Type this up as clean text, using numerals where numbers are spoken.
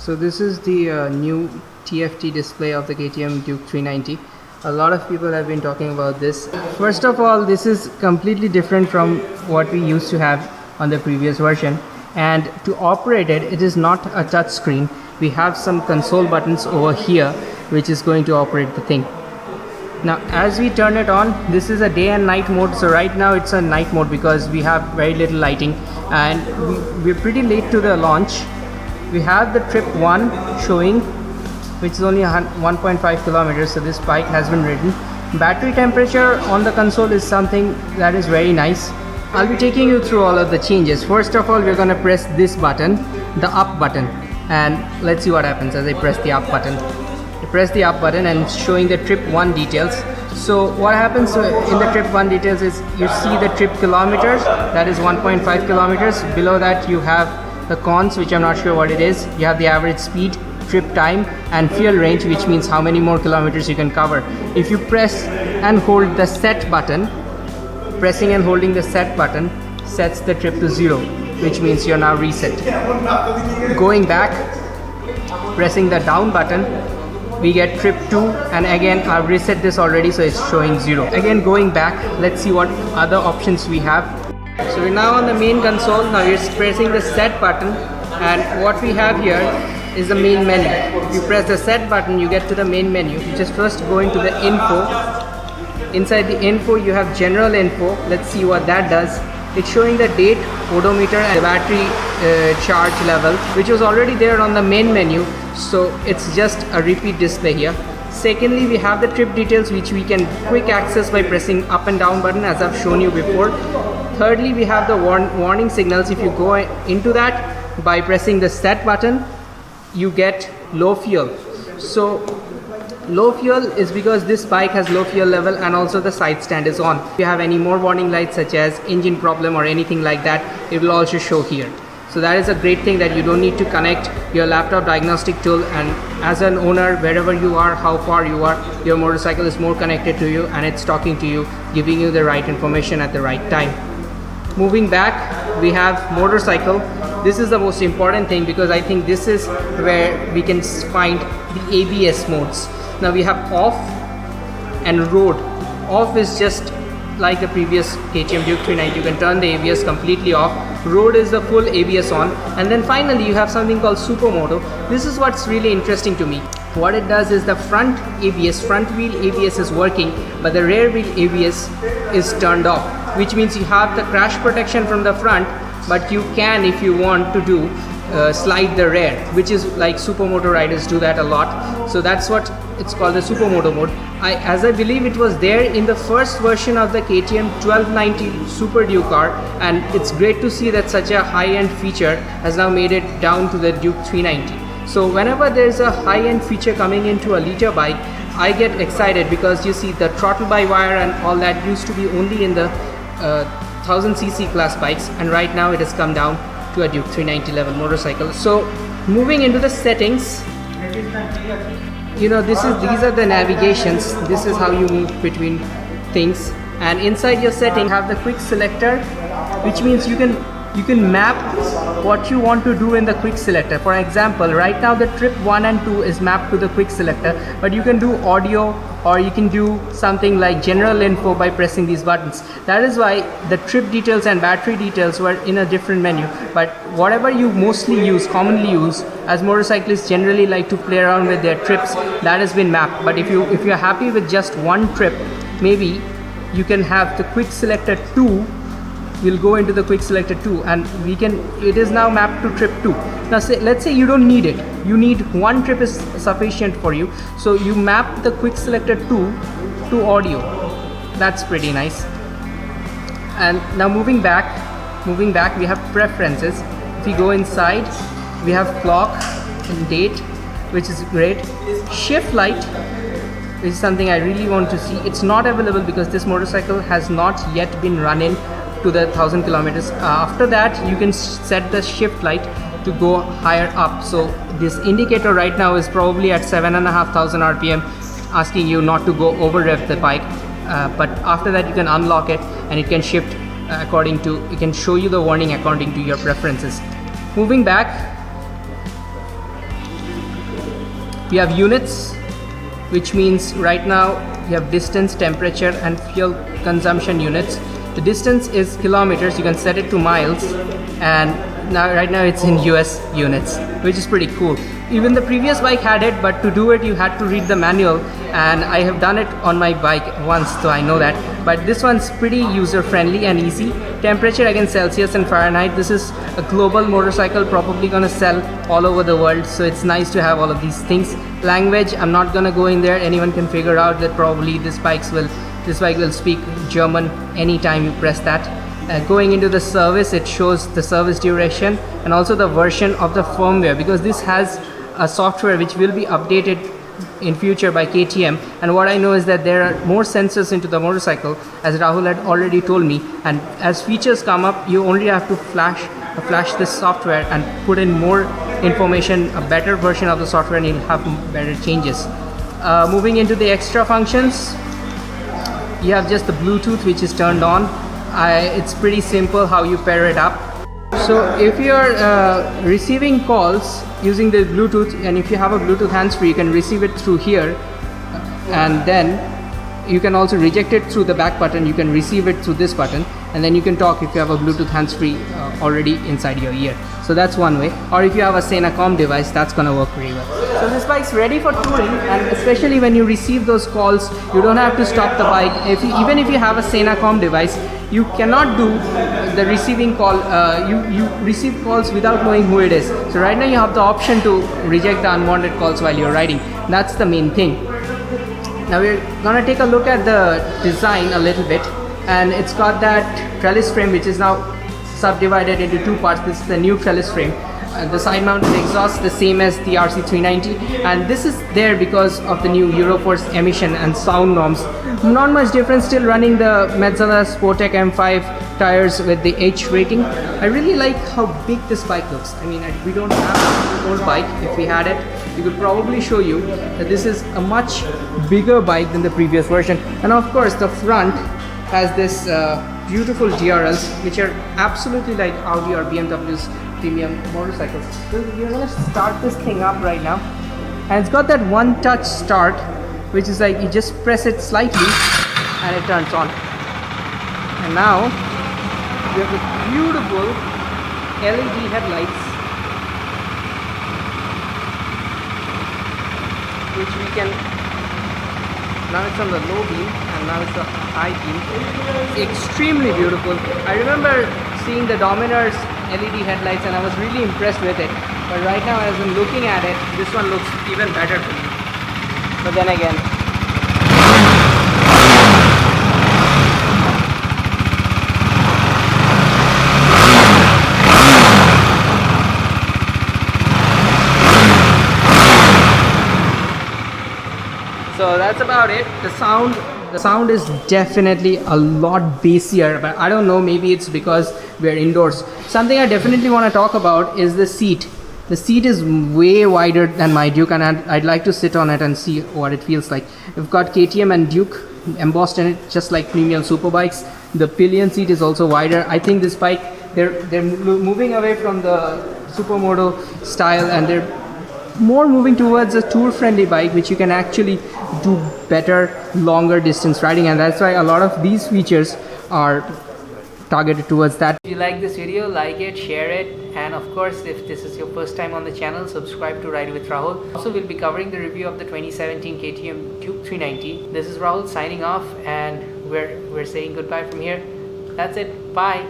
So this is the new Tft display of the KTM Duke 390. A lot of people have been talking about this. First of all, this is completely different from what we used to have on the previous version, and to operate it, it is not a touch screen. We have some console buttons over here which is going to operate the thing. Now as we turn it on, this is a day and night mode. So right now it's a night mode because we have very little lighting and we're pretty late to the launch. We have the trip 1 showing, which is only 1.5 kilometers, so this bike has been ridden. Battery temperature on the console is something that is very nice. I'll be taking you through all of the changes. First of all, we're going to press this button, the up button, and let's see what happens as I press the up button. I press the up button and it's showing the trip 1 details. So what happens in the trip 1 details is you see the trip kilometers, that is 1.5 kilometers. Below that you have the cons, which I'm not sure what it is. You have the average speed, trip time, and fuel range, which means how many more kilometers you can cover. If you press and hold the set button, pressing and holding the set button sets the trip to 0, which means you're now reset. Going back, pressing the down button, we get trip 2, and again I've reset this already, so it's showing 0. Again, going back, let's see what other options we have. So we're now on the main console. Now we're pressing the set button, and what we have here is the main menu. If you press the set button, you get to the main menu. You just first go into the info. Inside the info you have general info. Let's see what that does. It's showing the date, odometer, and the battery charge level, which was already there on the main menu, so it's just a repeat display here. Secondly, we have the trip details, which we can quick access by pressing up and down button, as I've shown you before. Thirdly, we have the warning signals. If you go into that by pressing the set button, you get low fuel. So low fuel is because this bike has low fuel level, and also the side stand is on. If you have any more warning lights such as engine problem or anything like that, it will also show here. So that is a great thing, that you don't need to connect your laptop diagnostic tool, and as an owner, wherever you are, how far you are, your motorcycle is more connected to you and it's talking to you, giving you the right information at the right time. Moving back, we have motorcycle. This is the most important thing because I think this is where we can find the ABS modes. Now we have off and road. Off is just like the previous KTM Duke 390. You can turn the ABS completely off. Road is the full ABS on. And then finally you have something called Supermoto. This is what's really interesting to me. What it does is the front ABS, front wheel ABS is working, but the rear wheel ABS is turned off, which means you have the crash protection from the front, but you can, if you want to do, slide the rear, which is like Supermoto riders do that a lot. So that's what it's called, the Supermoto mode. As I believe it was there in the first version of the KTM 1290 Super Duke R, and it's great to see that such a high-end feature has now made it down to the Duke 390. So whenever there's a high-end feature coming into a liter bike, I get excited because you see the throttle by wire and all that used to be only in the 1000cc class bikes, and right now it has come down to a Duke 390 level motorcycle. So moving into the settings, you know, these are the navigations. This is how you move between things, and inside your setting you have the quick selector, which means you can map what you want to do in the quick selector. For example, right now the trip 1 and 2 is mapped to the quick selector, but you can do audio, or you can do something like general info by pressing these buttons. That is why the trip details and battery details were in a different menu. But whatever you commonly use, as motorcyclists generally like to play around with their trips, that has been mapped. But if you're happy with just one trip, maybe you can have the quick selector 2. We'll go into the quick selector 2, and it is now mapped to trip 2. Now let's say you don't need it, you need one trip is sufficient for you, so you map the quick selector 2 to audio. That's pretty nice. And now moving back we have preferences. If you go inside, we have clock and date, which is great. Shift light is something I really want to see. It's not available because this motorcycle has not yet been running to the 1000 kilometers. After that you can set the shift light to go higher up. So this indicator right now is probably at 7,500 RPM, asking you not to go over rev the bike, but after that you can unlock it and it can shift it can show you the warning according to your preferences. Moving back, We have units, which means right now we have distance, temperature and fuel consumption units. The distance is kilometers, you can set it to miles, and right now it's in US units, which is pretty cool. Even the previous bike had it, but to do it you had to read the manual, and I have done it on my bike once, so I know that. But this one's pretty user friendly and easy. Temperature again Celsius and Fahrenheit. This is a global motorcycle, probably gonna sell all over the world, so it's nice to have all of these things. Language, I'm not gonna go in there. Anyone can figure out that probably this bike will speak German anytime you press that. Going into the service, it shows the service duration and also the version of the firmware, because this has a software which will be updated in future by KTM. And what I know is that there are more sensors into the motorcycle, as Rahul had already told me, and as features come up you only have to flash this software and put in more information, a better version of the software, and you'll have better changes. Moving into the extra functions, you have just the Bluetooth, which is turned on. It's pretty simple how you pair it up. So if you are receiving calls using the Bluetooth, and if you have a Bluetooth hands-free, you can receive it through here, and then you can also reject it through the back button. You can receive it through this button, and then you can talk if you have a Bluetooth hands-free already inside your ear. So that's one way. Or if you have a Senacom device, that's gonna work very well. So this bike's ready for touring, and especially when you receive those calls, you don't have to stop the bike. Even if you have a Senacom device, you cannot do the receiving call. You receive calls without knowing who it is. So right now you have the option to reject the unwanted calls while you're riding. That's the main thing. Now we're gonna take a look at the design a little bit, and it's got that trellis frame which is now subdivided into two parts. This is the new trellis frame. The side mounted exhaust, the same as the RC390, and this is there because of the new Euro 4 emission and sound norms. Not much difference, still running the Metzeler Sportec M5 tires with the H rating. I really like how big this bike looks. I mean, we don't have an old bike. If we had it, we could probably show you that this is a much bigger bike than the previous version. And of course the front has this beautiful DRLs, which are absolutely like Audi or BMW's premium motorcycles. So we're gonna start this thing up right now, and it's got that one touch start, which is like you just press it slightly and it turns on. And now we have the beautiful LED headlights, which we can, now it's on the low beam and now it's the high beam. It's extremely beautiful. I remember seeing the Dominar's LED headlights and I was really impressed with it, but right now as I'm looking at it, this one looks even better to me. But then again, so that's about it. The sound is definitely a lot bassier, but I don't know, maybe it's because we're indoors. Something I definitely want to talk about is the seat. The seat is way wider than my Duke, and I'd like to sit on it and see what it feels like. We've got KTM and Duke embossed in it, just like premium superbikes. The pillion seat is also wider. I think this bike, they're moving away from the Supermoto style, and they're more moving towards a tour-friendly bike, which you can actually do better, longer distance riding, and that's why a lot of these features are targeted towards that. If you like this video, like it, share it, and of course, if this is your first time on the channel, subscribe to Ride with Rahul. Also, we'll be covering the review of the 2017 KTM Duke 390. This is Rahul signing off, and we're saying goodbye from here. That's it. Bye.